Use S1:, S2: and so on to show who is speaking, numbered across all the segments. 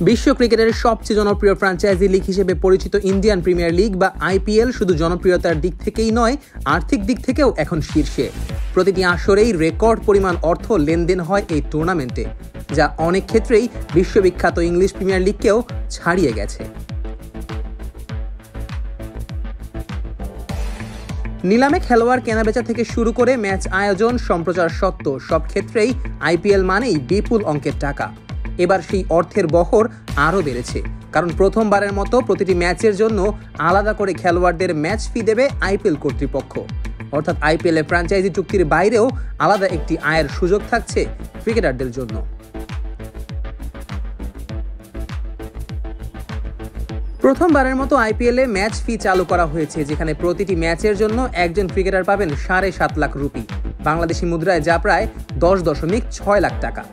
S1: বিশ্ব ক্রিকেটের সবচেয়ে জনপ্রিয় ফ্র্যাঞ্চাইজি লিগ হিসেবে পরিচিত ইন্ডিয়ান প্রিমিয়ার লিগ বা আইপিএল শুধু জনপ্রিয়তার দিক থেকেই নয়, আর্থিক দিক থেকেও এখন শীর্ষে। প্রতিটি আসরেই রেকর্ড পরিমাণ অর্থ লেনদেন হয় এই টুর্নামেন্টে, যা অনেক ক্ষেত্রেই বিশ্ববিখ্যাত ইংলিশ প্রিমিয়ার লিগকেও ছাড়িয়ে গেছে। নিলামে খেলোয়াড় কেনাবেচা থেকে শুরু করে ম্যাচ আয়োজন, সম্প্রচার সত্ত্ব সব ক্ষেত্রেই আইপিএল মানেই বিপুল অঙ্কের টাকা। এবার সেই অর্থের বহর আরও বেড়েছে, কারণ প্রথমবারের মতো প্রতিটি ম্যাচের জন্য আলাদা করে খেলোয়াড়দের ম্যাচ ফি দেবে আইপিএল কর্তৃপক্ষ। অর্থাৎ আইপিএল এর ফ্র্যাঞ্চাইজি চুক্তির বাইরেও আলাদা একটি আয়ের সুযোগ থাকছে ক্রিকেটারদের জন্য। প্রথমবারের মতো আইপিএল এ ম্যাচ ফি চালু করা হয়েছে, যেখানে প্রতিটি ম্যাচের জন্য একজন ক্রিকেটার পাবেন 7.5 লাখ রুপি, বাংলাদেশি মুদ্রায় যা প্রায় 10.6 লাখ টাকা।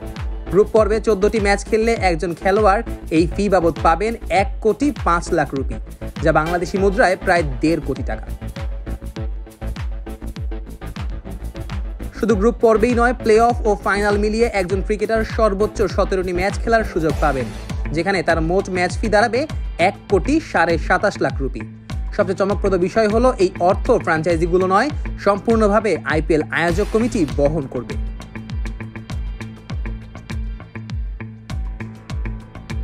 S1: গ্রুপ পর্বে 14টি ম্যাচ খেললে একজন খেলোয়াড় এই ফি বাবদ পাবেন 1,05,00,000 রুপি, যা বাংলাদেশি মুদ্রায় প্রায় 1.5 কোটি টাকা। শুধু গ্রুপ পর্বেই নয়, প্লে অফ ও ফাইনাল মিলিয়ে একজন ক্রিকেটার সর্বোচ্চ 17টি ম্যাচ খেলার সুযোগ পাবেন, যেখানে তার মোট ম্যাচ ফি দাঁড়াবে 1,27,00,000 রুপি। সবচেয়ে চমকপ্রদ বিষয় হলো, এই অর্থ ফ্র্যাঞ্চাইজিগুলো নয়, সম্পূর্ণভাবে আইপিএল আয়োজক কমিটি বহন করবে।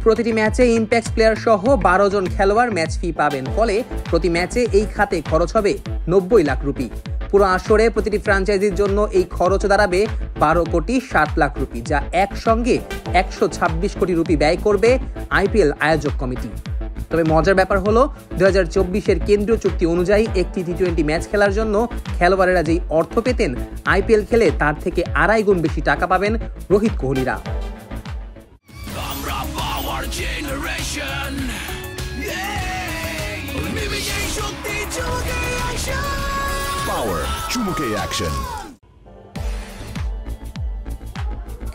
S1: প্রতিটি ম্যাচে ইম্প্যাক্ট প্লেয়ার সহ 12 জন খেলোয়াড় ম্যাচ ফি পাবেন, ফলে প্রতি ম্যাচে এই খাতে খরচ হবে 90 লাখ রুপি। পুরো আসরে প্রতিটি ফ্র্যাঞ্চাইজির জন্য এই খরচ দাঁড়াবে 12,60,00,000 রুপি, যা একসঙ্গে 126 কোটি রুপি ব্যয় করবে আইপিএল আয়োজক কমিটি। তবে মজার ব্যাপার হলো, 2024-এর কেন্দ্রীয় চুক্তি অনুযায়ী একটি টি-20 ম্যাচ খেলার জন্য খেলোয়াড়েরা যেই অর্থ পেতেন, আইপিএল খেলে তার থেকে 2.5 গুণ বেশি টাকা পাবেন রোহিত কোহলিরা।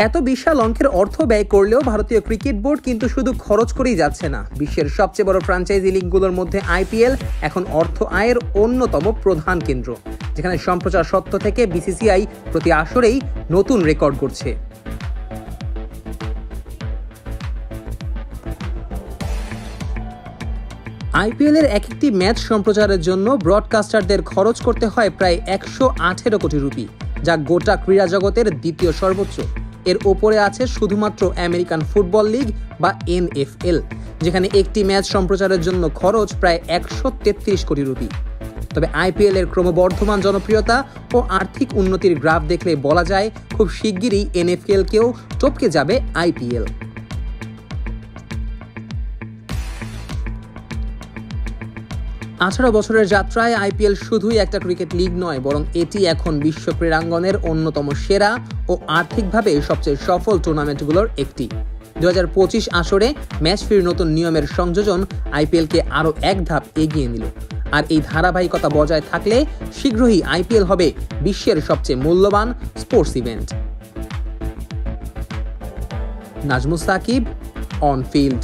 S1: এত বিশাল অঙ্কের অর্থ ব্যয় করলেও ভারতীয় ক্রিকেট বোর্ড কিন্তু শুধু খরচ করেই যাচ্ছে না। বিশ্বের সবচেয়ে বড় ফ্র্যাঞ্চাইজি লিগগুলোর মধ্যে আইপিএল এখন অর্থ আয়ের অন্যতম প্রধান কেন্দ্র, যেখানে সম্প্রচার সত্ত্ব থেকে বিসিসিআই প্রতি আসরেই নতুন রেকর্ড করছে। আইপিএল এর এক একটি ম্যাচ সম্প্রচারের জন্য ব্রডকাস্টারদের খরচ করতে হয় প্রায় 118 কোটি রুপি, যা গোটা ক্রীড়া জগতের দ্বিতীয় সর্বোচ্চ। এর ওপরে আছে শুধুমাত্র আমেরিকান ফুটবল লিগ বা NFL, যেখানে একটি ম্যাচ সম্প্রচারের জন্য খরচ প্রায় 133 কোটি রুপি। তবে আইপিএল এর ক্রমবর্ধমান জনপ্রিয়তা ও আর্থিক উন্নতির গ্রাফ দেখলে বলা যায়, খুব শিগগিরই NFL-কেও টপকে যাবে আইপিএল। 18 বছরের যাত্রায় আইপিএল শুধুই একটা ক্রিকেট লিগ নয়, বরং এটি এখন বিশ্ব ক্রীড়াঙ্গনের অন্যতম সেরা ও আর্থিকভাবে সবচেয়ে সফল টুর্নামেন্টগুলোর একটি। 2025 আসরে ম্যাচ ফির নতুন নিয়মের সংযোজন আইপিএলকে আরও এক ধাপ এগিয়ে নিল। আর এই ধারাবাহিকতা বজায় থাকলে শীঘ্রই আইপিএল হবে বিশ্বের সবচেয়ে মূল্যবান sports event. Nazmus Shakib, on field.